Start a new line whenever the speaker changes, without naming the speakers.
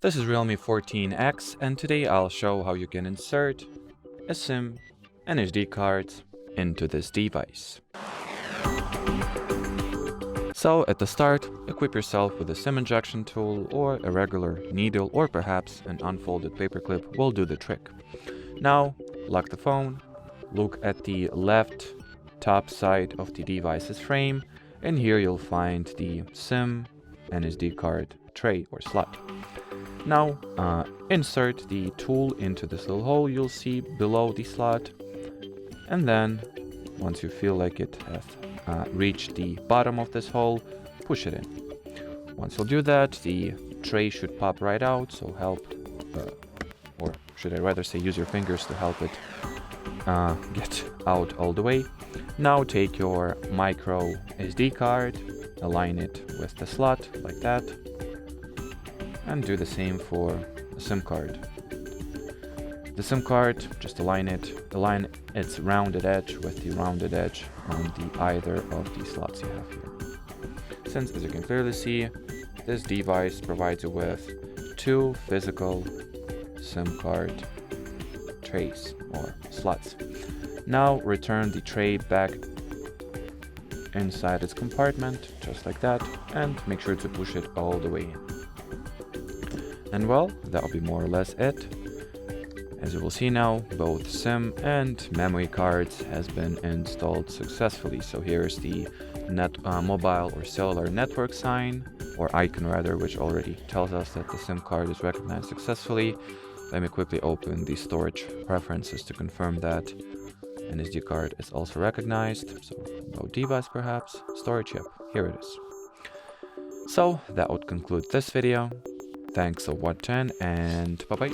This is Realme 14X, and today I'll show how you can insert a SIM and SD cards into this device. So at the start, equip yourself with a SIM injection tool or a regular needle, or perhaps an unfolded paperclip will do the trick. Now, lock the phone, look at the left top side of the device's frame, and here you'll find the SIM and SD card tray or slot. Now, insert the tool into this little hole you'll see below the slot, and then, once you feel like it has reached the bottom of this hole, push it in. Once you'll do that, the tray should pop right out, so or should I rather say use your fingers to help it get out all the way. Now take your micro SD card, align it with the slot like that, and do the same for the SIM card. The SIM card, just align its rounded edge with the rounded edge on either of the slots you have here. Since, as you can clearly see, this device provides you with two physical SIM card trays or slots. Now return the tray back inside its compartment, just like that, and make sure to push it all the way in. And well, that'll be more or less it. As you will see now, both SIM and memory cards has been installed successfully. So here's the mobile or cellular network sign, or icon rather, which already tells us that the SIM card is recognized successfully. Let me quickly open the storage preferences to confirm that an SD card is also recognized. So about device perhaps, storage, yep, here it is. So that would conclude this video. Thanks for watching, and bye-bye.